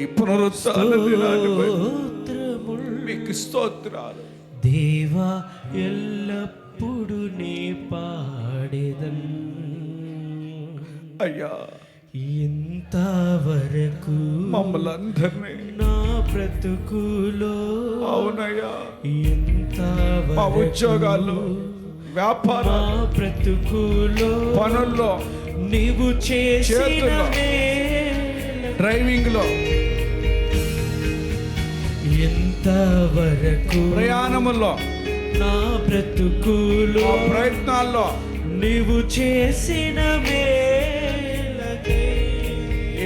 ఈ పునరుత్థాన దినాన్ని మీకు స్తోత్రాలు. దేవా ఎల్లప్పుడు నీ పాడేదన్ అయ్యా, ఇంతవరకు మమ్మల్ని అందరినీ నా బ్రతుకులో, అవునయ్యా, ఇంతవరకు మా ఉద్యోగాల్లో, వ్యాపార బ్రతుకులో, పనుల్లో, నీవు చేసిన చేతుల్లో, డ్రైవింగ్ లో, ఇంతవరకు ప్రయాణముల్లో, నా బ్రతుకులో, మా ప్రయత్నాల్లో నీవు చేసిన మేలకై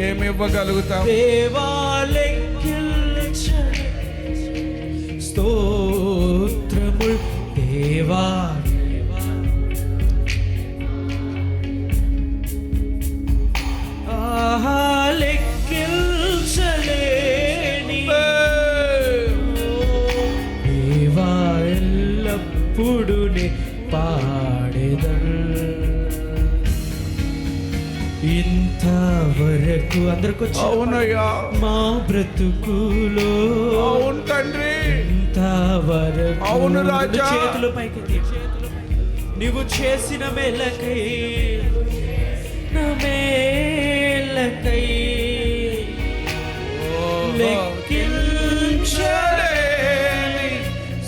ఏమి ఇవ్వగలుగుతాం? దేవా లెక్కించని స్తోత్రములు దేవా. ఆహా లెక్కించలేని దేవా ఎల్లప్పుడు నీ పాడేదన్. ఇంతవరకు అందరికి వచ్చి అవునయ్యా, మా బ్రతుకులో, అవును తండ్రి, ఇంతవరకు అవును రాజా, చేతులు పైకి నీవు చేసిన మేలకై, నా మేలకై లెక్కించలేని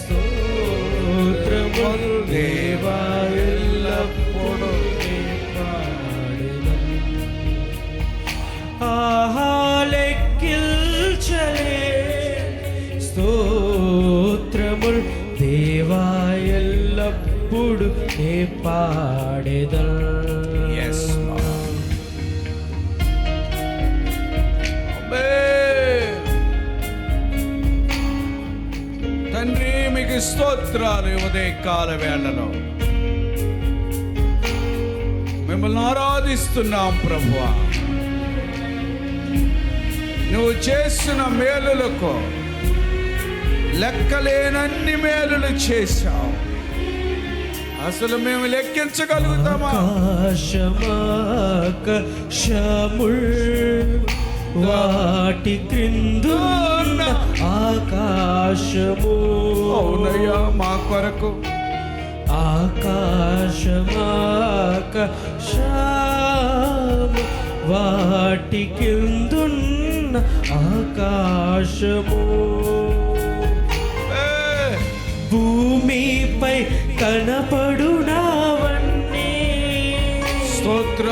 స్తోత్రములు దేవా ఎల్లప్పుడు నీ పాడెదన్. ఆహా లెక్కించలేని స్తోత్రములు దేవా ఎల్లప్పుడు నీ పాడెదన్. Yes, Lord. తండ్రి మీకు స్తోత్రాలు. ఉదయ కాల వేళలో మిమ్మల్ని ఆరాధిస్తున్నాం ప్రభువా. నువ్వు చేసిన మేలులకు లెక్కలేనన్ని మేలులు చేశావు. అసలు మేము లెక్కించగలుగుతామా? ఆకాశమాకాశముల్ వాటి క్రిందున్న ఆకాశము, అవునయ్యా, మా కొరకు ఆకాశమాకాశము వాటి క్రిందున్న ఆకాశము, భూమిపై కనపడునవన్నీ స్తోత్ర,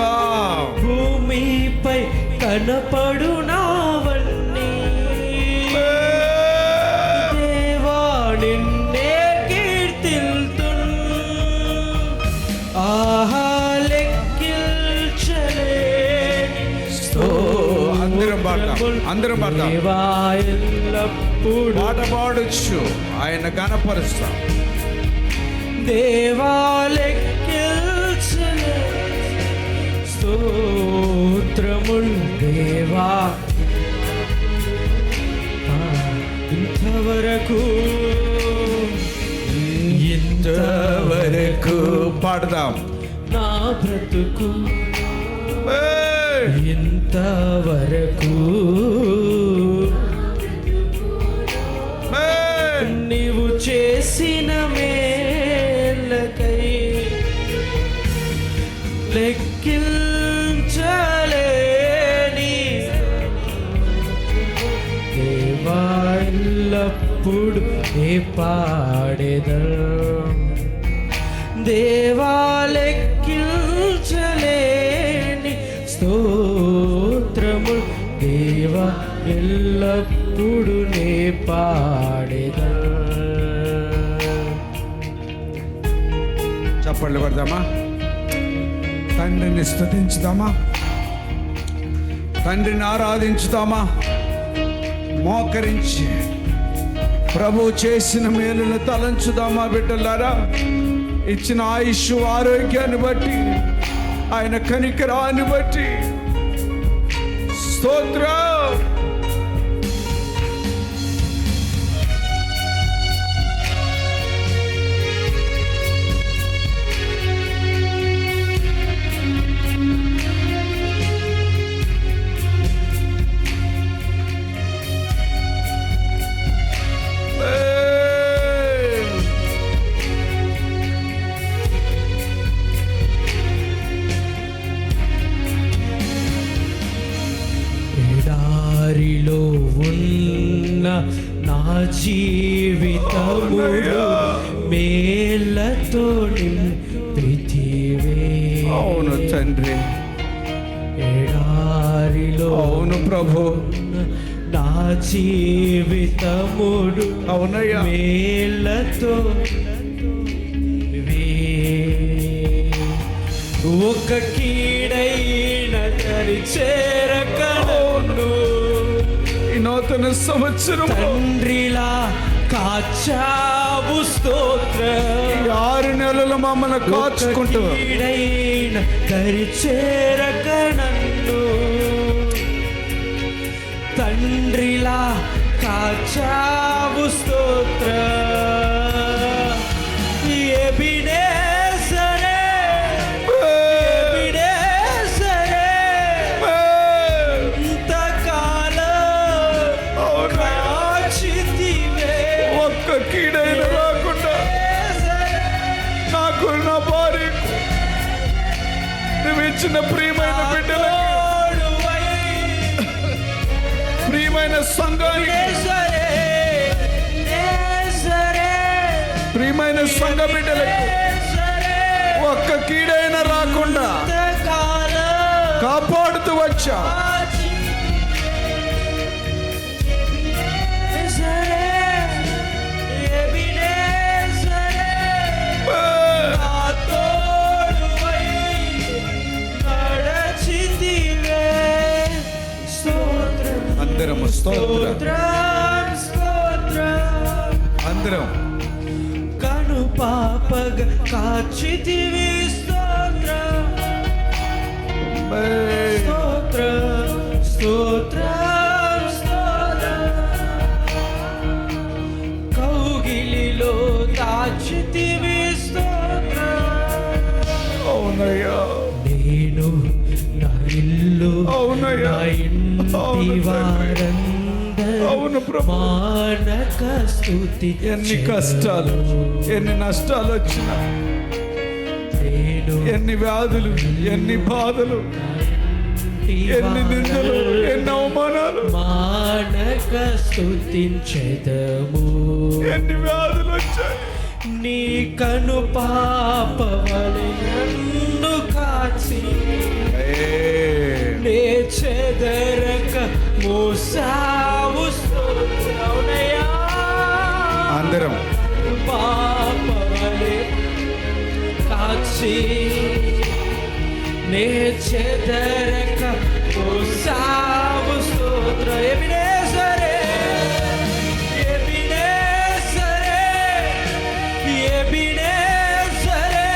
భూమిపై కనపడునవన్నీ దేవా నిన్నే కీర్తిల్తున్. ఆహా లెక్కించలేని అందరం పాడతాం, అందరం పాడతాం. దేవా ఎల్లప్పుడు పాట పాడొచ్చు, ఆయన గణపరుస్తాం. దేవా లెక్కించలేని స్తోత్రములు దేవా. ఇంతవరకు ఇంతవరకు పాడదాం. నా బ్రతుకు ఇంతవరకు నీవు చేసిన మేలకై లెక్కించలేని దేవా ఎల్లప్పుడు నీ పాడెదన్. దేవా లెక్కించలేని స్తోత్రములు దేవా ఎల్లప్పుడు నీ పాడెదన్. చప్పట్లు కొడదామా? తండ్రిని స్తుతించుదామా? తండ్రిని ఆరాధించుదామా? మోకరించి ప్రభు చేసిన మేలును తలంచుదామా? బిడ్డలారా, ఇచ్చిన ఆయుష్ ఆరోగ్యాన్ని బట్టి, ఆయన కనికరాన్ని బట్టి స్తోత్రం. నా జీవితమును మేలతో నింపితివే. అవును తండ్రి, ఎడారిలో అవును ప్రభు, నా జీవితముడు అవునయ్యా, మేలతో ఒక కీడైన దరి చేరకను ఈ నూతన సంవత్సరం తండ్రిలా కాచావు స్తోత్ర. 6 నెలలు మమ్మల్ని కాచుకుంటూ కీడైన దరి చేరకనన్ను తండ్రిలా కాచావు స్తోత్ర. కీడైన రాకుండా నాకు, నా భార్య, నువ్వు ఇచ్చిన ప్రియమైన బిడ్డలకు, ప్రియమైన సంఘానికి, ప్రియమైన సంఘ బిడ్డలకు ఒక్క కీడైన రాకుండా కాపాడుతూ వచ్చా. అందరం అందరం కను పాపగ కాచితివి స్తోత్ర స్తోత్ర స్తోత్ర స్తోత్ర. కౌగిలిలో దాచితివి స్తోత్ర. అవునయ్యా, నేను నా ఇల్లు అవునయ్యా, నా ఇంటి వారందరూ అవును ప్రభు, మానక స్తుతి. ఎన్ని కష్టాలు, ఎన్ని నష్టాలు వచ్చినా, ఎన్ని వ్యాధులు, ఎన్ని బాధలు, ఎన్ని నిందలు, ఎన్ని అవమానాలు, మానక స్తుతించెదము. ఎన్ని వ్యాధులు వచ్చాయి, నీ కను పాపవలె నన్ను కాచి నే చెదరక మోసావు స్తోత్రమయ్యా. అందరం పాపవలె కాచి నే చెదరక మోసావు స్తోత్ర. ఎబినేజరే ఎబినేజరే ఎబినేజరే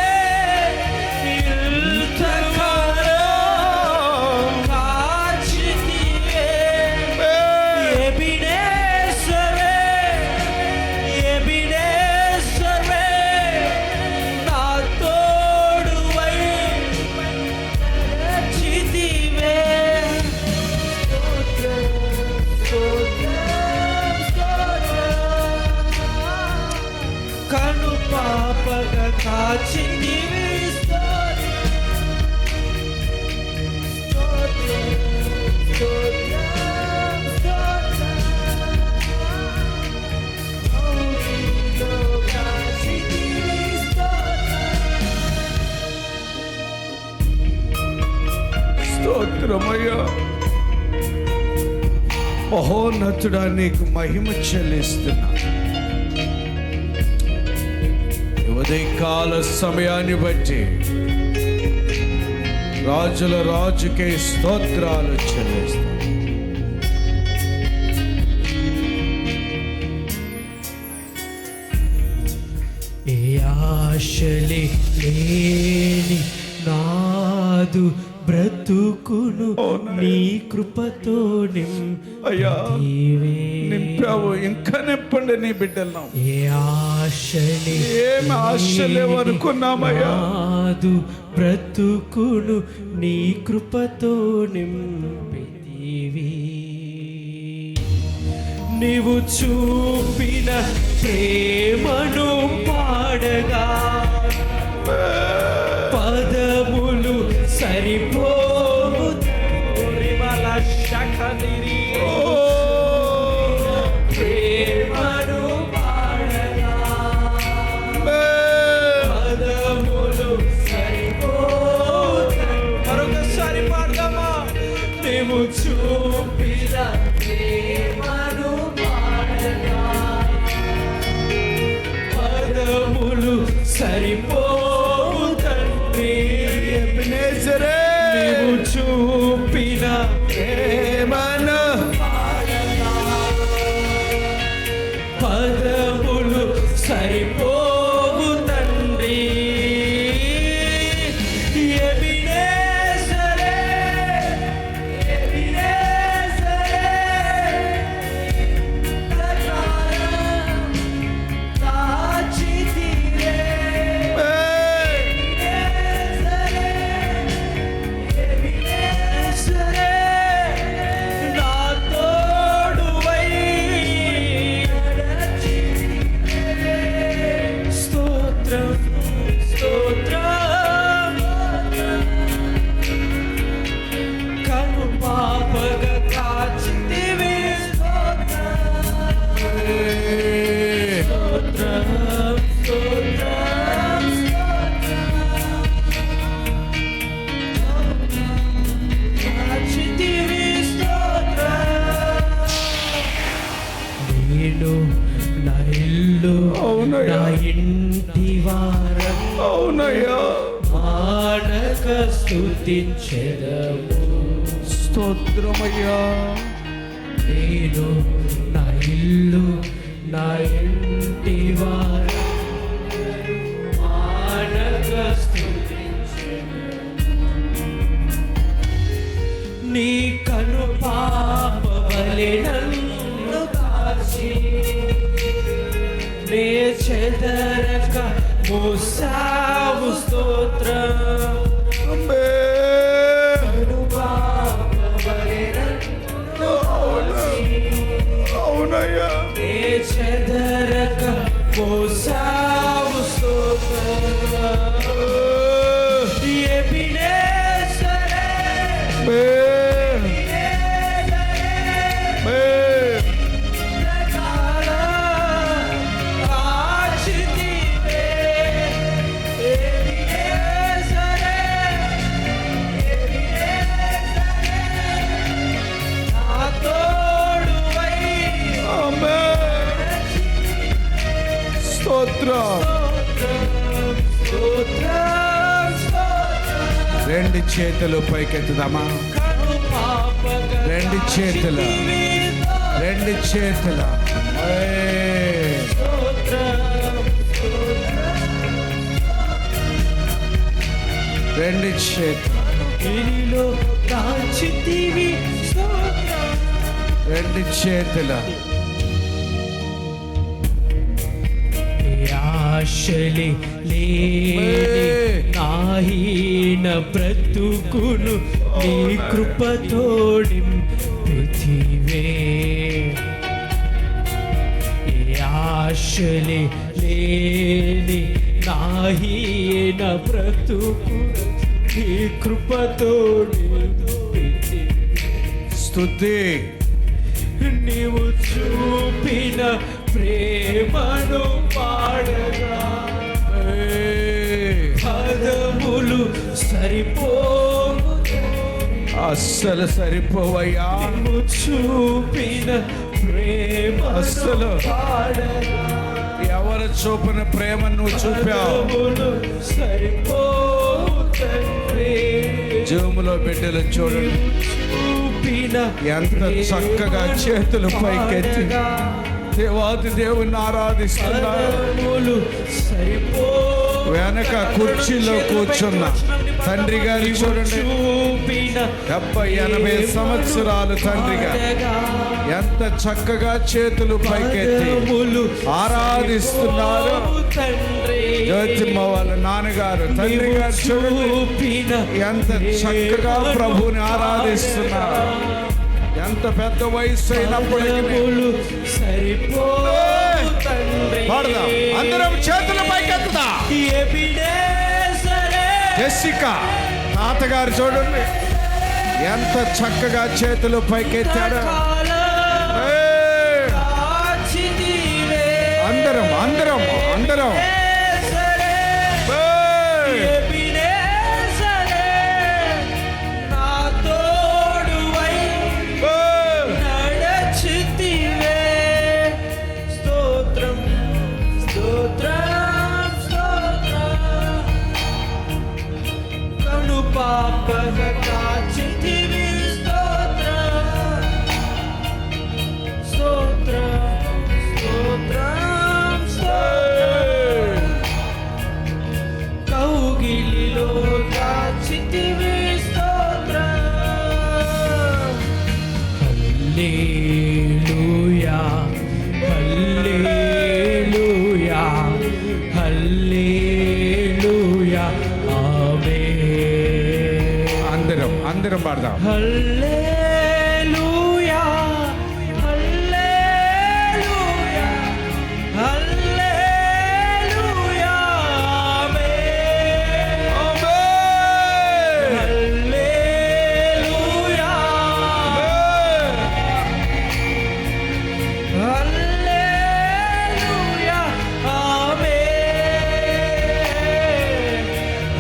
కను పాపగ కాచితివి స్తోత్రమయ్యా. మహోన్నతుడా, నీకు మహిమ చెల్లిస్తున్నా. ఉదయకాల సమయాన్ని బట్టి రాజుల రాజుకే స్తోత్రాలు చెల్లిస్తా. ఏ ఆశలే లేని నాదు బ్రతుకును నీ కృపతో అయ్యా నింపితివే. నింపావు, ఇంకా నింపండి నీ బిడ్డలను. ఏ ఆశలే ఏమి ఆశ లేవనుకున్నామయ్యా, నాదు బ్రతుకును నీ కృపతో నింపితివి. నీవు చూపిన ప్రేమను పాడగా పదములు సరిపోవు. సరిపోవు తండ్రి. ఎబినేజరే, ఎబినేజరే, కలకాలం కాచితివే. ఎబినేజరే, ఎబినేజరే, నా తోడువై నడచితివే. స్తోత్రం, స్తోత్రం, కను పాపగా కాచితివే. స్తోత్రం, స్తోత్రం, కాచితివే. స్తోత్రం. నేను నా ఇల్లు, అవునయ్యా. నా ఇంటి వారం అవునయ్యా. మానక స్తుతించెదము. స్తోత్రమయ్యా. నేను నా ఇల్లు, నా ఇంటి వారం మానక స్తుతించెదము. నీ కను పాప వలె నన్ను కాచి, నే చెదరక మోసావు. స్తోత్రం. కను పాప వలె నన్ను కాచి, అవునయ్యా. నే చెదరక మోసావు. స్తోత్రం. ఎబినేజరే, స్తోత్రం. రెండు చేతులు పైకెత్తుదామా? రెండు చేతులు, రెండు చేతులు. రెండు చేతులు, రెండు చేతులు. ఆశలే లేని నాహీన బ్రతుకును నీ కృపతోడి పృథివే. ఆశలే లేని నాహీన బ్రతుకు నీ కృపతోడి పృథివే. స్తుతి. నీవు చూపిన ప్రేమను పాడగా పదములు సరిపోవు, అస్సలు సరిపోవయ్యా. నీవు చూపిన ప్రేమ అస్సలు పాడగా ఎవరు చూపిన ప్రేమ నువ్వు చూపావు. పదములు సరిపోవు తండ్రి. జూములో బిడ్డలు చూడండి చూపిన ఎంత చక్కగా చేతులు పైకెత్తి దేవాది దేవుని ఆరాధిస్తున్నారు. పదములు సరిపోవు. వెనక కుర్చీలో కూర్చున్న తండ్రి గారి చూడండి, 70-80 సంవత్సరాలు తండ్రిగా ఎంత చక్కగా చేతులు పైకెత్తి ఆరాధిస్తున్నారు. జ్యోతిమ్మ వాళ్ళ నాన్నగారు తండ్రి గారు చూడండి ఎంత చక్కగా ప్రభుని ఆరాధిస్తున్నారు. ఎంత పెద్ద వయసు అయినప్పటికీ పాడదాం అందరం చేతుల పైకెత్తుదా. జెసికా తాతగారు చూడండి ఎంత చక్కగా చేతులు పైకెత్తాడు. అందరం అందరం అందరం పాడదాం. హల్లెలూయా హల్లెలూయా హల్లెలూయా ఆమేన్ ఆమేన్. హల్లెలూయా హల్లెలూయా ఆమేన్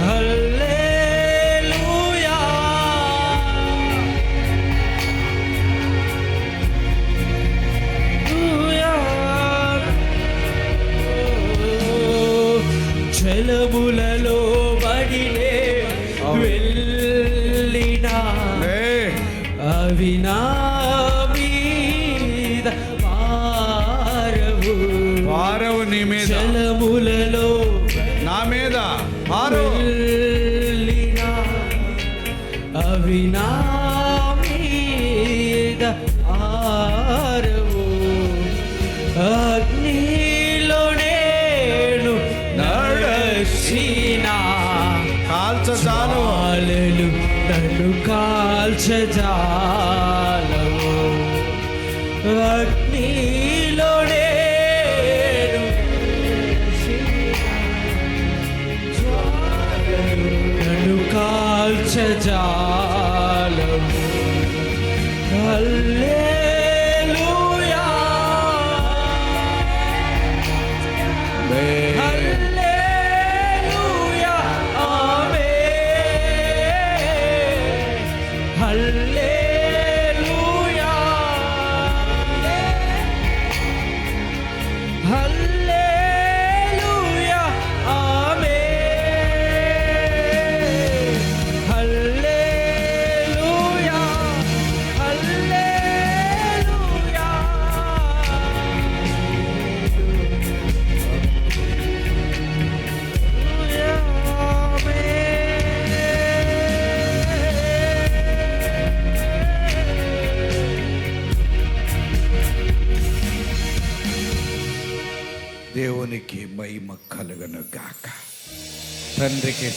హల్లెలూయా జలములలో బడిలే వెళ్ళినా అవి నా మీద పారవు పారవు నీ మీద, జలములలో నా మీద పారవు. వెళ్ళినా అవి నా మీద పారవు అగ్నిలో నేను నడచినా కాల్చజాలు జ్వాలలు నన్ను కాల్చజాలవు అగ్నిలో నేను జ్వాలలు నన్ను కాల్చజాలవు హల్లెలూయా హల్లెలూయా ఆమేన్ హల్లెలూయా హల్లెలూయా ఆమేన్ హల్లెలూయా హల్లెలూయా దేవునికి మహిమ కలుగును గాక. తండ్రికి